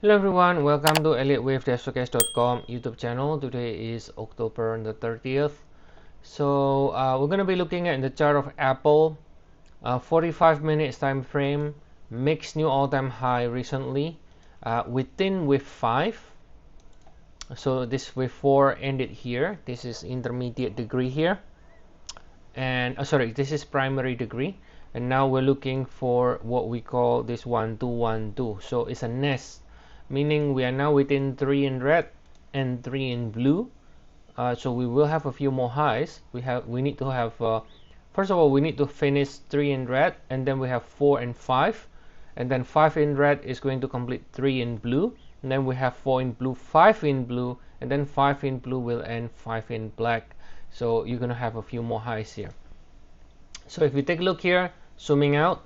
Hello everyone, welcome to Elliottwave.com YouTube channel. Today is October the 30th. So we're going to be looking at the chart of Apple, 45 minutes time frame, makes new all-time high recently, within wave 5. So this wave 4 ended here. This is intermediate degree here. And this is primary degree. And now we're looking for what we call this 1-2-1-2. So it's a nest, meaning we are now within 3 in red and 3 in blue. So we will have a few more highs. We need to have first of all, we need to finish 3 in red, and then we have 4 and 5, and then 5 in red is going to complete 3 in blue, and then we have 4 in blue, 5 in blue, and then 5 in blue will end 5 in black. So you're going to have a few more highs here. So if we take a look here, zooming out,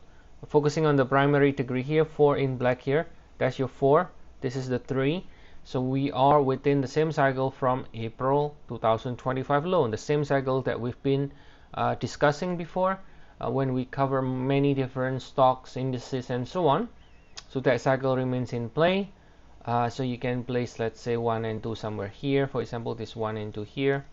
focusing on the primary degree here, 4 in black here, that's your 4. This is the 3. So we are within the same cycle from April 2025 low, the same cycle that we've been discussing before when we cover many different stocks, indices, and so on. So that cycle remains in play. So you can place, let's say, 1 and 2 somewhere here. For example, this 1 and 2 here.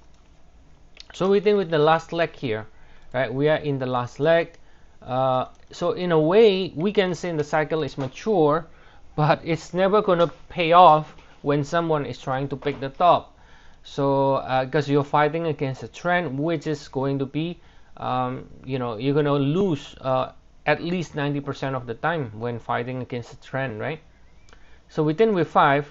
So within with the last leg here, right? We are in the last leg. So in a way, we can say the cycle is mature, but it's never going to pay off when someone is trying to pick the top. So because you're fighting against a trend, which is going to be, you're going to lose at least 90% of the time when fighting against a trend, right? So within wave 5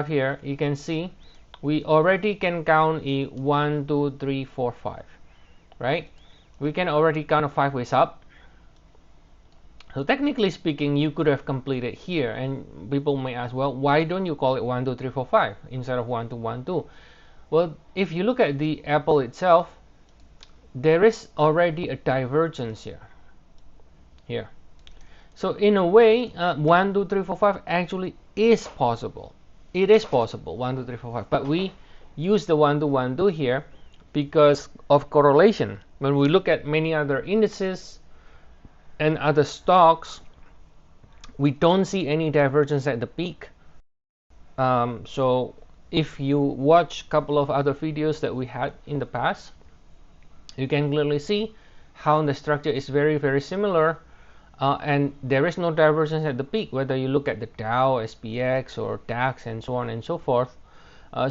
here, you can see we already can count a 1, 2, 3, 4, 5, right? We can already count a 5 ways up. So technically speaking, you could have completed here, and people may ask, well, why don't you call it 1, 2, 3, 4, 5 instead of 1, 2, 1, 2? Well, if you look at the Apple itself, there is already a divergence here. So in a way, 1, 2, 3, 4, 5 actually is possible. It is possible, 1, 2, 3, 4, 5. But we use the 1, 2, 1, 2 here because of correlation. When we look at many other indices and other stocks, we don't see any divergence at the peak. So if you watch a couple of other videos that we had in the past, you can clearly see how the structure is very, very similar, and there is no divergence at the peak, whether you look at the Dow, SPX, or DAX, and so on and so forth.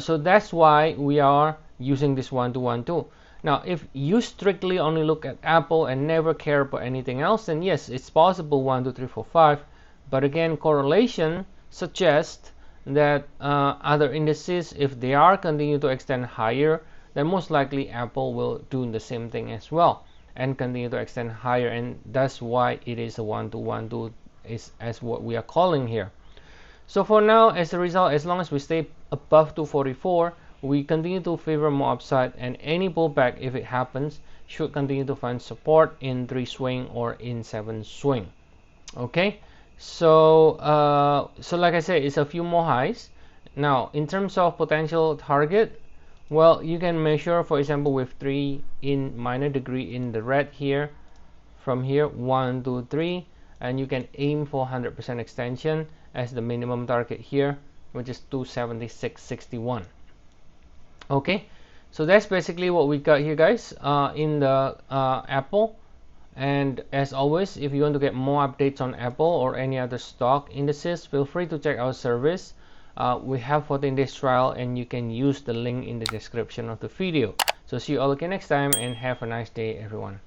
So that's why we are using this 1, 2, 1, 2. Now, if you strictly only look at Apple and never care about anything else, then yes, it's possible 1, 2, 3, 4, 5. But again, correlation suggests that other indices, if they are continue to extend higher, then most likely Apple will do the same thing as well and continue to extend higher. And that's why it is a 1, 2, 1, 2 is as what we are calling here. So for now, as a result, as long as we stay above 244, we continue to favor more upside, and any pullback, if it happens, should continue to find support in 3 swing or in 7 swing. Okay, so like I said, it's a few more highs. Now, in terms of potential target, well, you can measure, for example, with 3 in minor degree in the red here, from here 1, 2, 3, and you can aim for 100% extension as the minimum target here, which is 276.61. Okay, so that's basically what we got here, guys, in the Apple. And as always, if you want to get more updates on Apple or any other stock indices, feel free to check our service. We have 14 days trial, and you can use the link in the description of the video. So see you all again next time, and have a nice day, everyone.